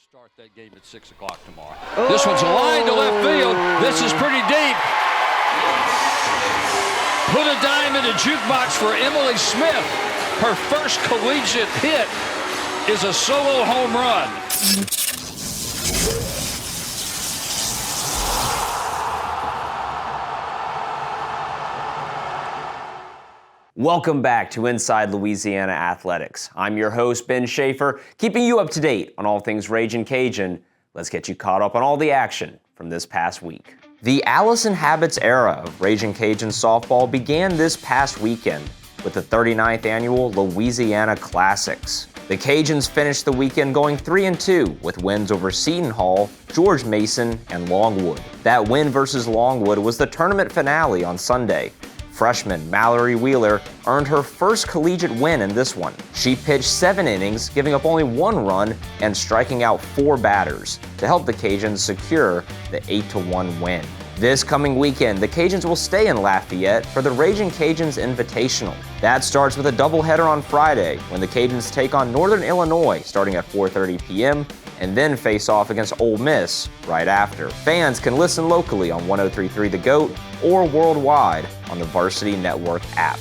Start that game at 6 o'clock tomorrow. This one's a line to left field. This is pretty deep. Put a dime in the jukebox for Emily Smith. Her first collegiate hit is a solo home run. Welcome back to Inside Louisiana Athletics. I'm your host, Ben Schaefer, keeping you up to date on all things Ragin' Cajun. Let's get you caught up on all the action from this past week. The Allison Habits era of Ragin' Cajun softball began this past weekend with the 39th annual Louisiana Classics. The Cajuns finished the weekend going 3-2 with wins over Seton Hall, George Mason, and Longwood. That win versus Longwood was the tournament finale on Sunday. Freshman Mallory Wheeler earned her first collegiate win in this one. She pitched 7 innings, giving up only 1 run and striking out 4 batters to help the Cajuns secure the 8-1 win. This coming weekend, the Cajuns will stay in Lafayette for the Ragin' Cajuns Invitational. That starts with a doubleheader on Friday when the Cajuns take on Northern Illinois starting at 4:30 p.m. and then face off against Ole Miss right after. Fans can listen locally on 103.3 The GOAT or worldwide on the Varsity Network app.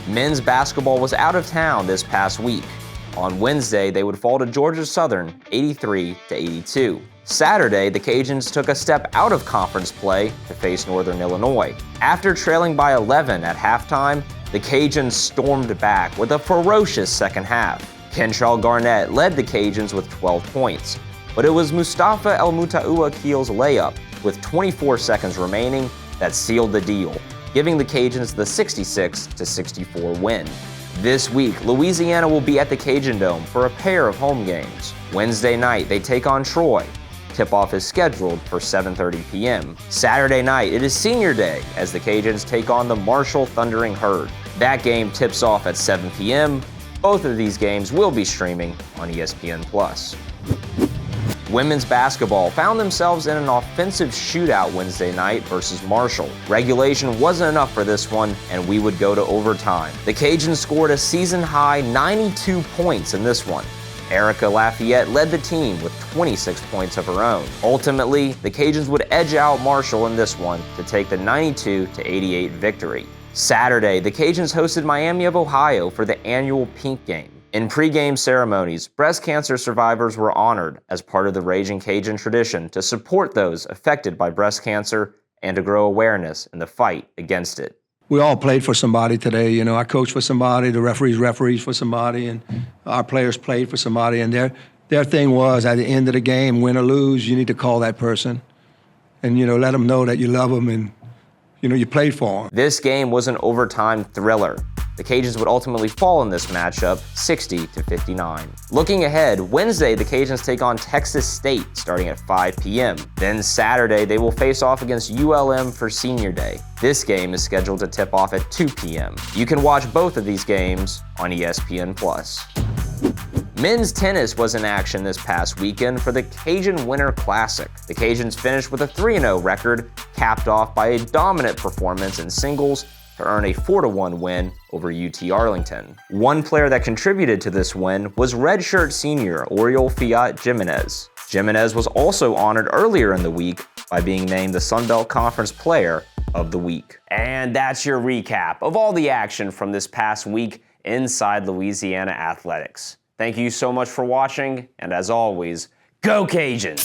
Men's basketball was out of town this past week. On Wednesday, they would fall to Georgia Southern 83-82. Saturday, the Cajuns took a step out of conference play to face Northern Illinois. After trailing by 11 at halftime, the Cajuns stormed back with a ferocious second half. Kenshaw Garnett led the Cajuns with 12 points, but it was Mustafa El Mutaua-Keel's layup with 24 seconds remaining that sealed the deal, giving the Cajuns the 66-64 win. This week, Louisiana will be at the Cajun Dome for a pair of home games. Wednesday night, they take on Troy. Tip-off is scheduled for 7:30 p.m. Saturday night, it is senior day as the Cajuns take on the Marshall Thundering Herd. That game tips off at 7 p.m. Both of these games will be streaming on ESPN+. Women's basketball found themselves in an offensive shootout Wednesday night versus Marshall. Regulation wasn't enough for this one, and we would go to overtime. The Cajuns scored a season-high 92 points in this one. Erica Lafayette led the team with 26 points of her own. Ultimately, the Cajuns would edge out Marshall in this one to take the 92-88 victory. Saturday, the Cajuns hosted Miami of Ohio for the annual Pink Game. In pre-game ceremonies, breast cancer survivors were honored as part of the Ragin' Cajun tradition to support those affected by breast cancer and to grow awareness in the fight against it. We all played for somebody today. You know, I coached for somebody, the referees for somebody, and our players played for somebody. And their thing was, at the end of the game, win or lose, you need to call that person and, let them know that you love them and, you played for them. This game was an overtime thriller. The Cajuns would ultimately fall in this matchup 60-59. Looking ahead, Wednesday the Cajuns take on Texas State starting at 5 p.m. Then Saturday they will face off against ULM for Senior Day. This game is scheduled to tip off at 2 p.m. You can watch both of these games on ESPN+. Men's tennis was in action this past weekend for the Cajun Winter Classic. The Cajuns finished with a 3-0 record, capped off by a dominant performance in singles to earn a 4-1 win over UT Arlington. One player that contributed to this win was redshirt senior Oriol Fiat Jimenez. Jimenez was also honored earlier in the week by being named the Sun Belt Conference Player of the Week. And that's your recap of all the action from this past week inside Louisiana Athletics. Thank you so much for watching, and as always, go Cajuns!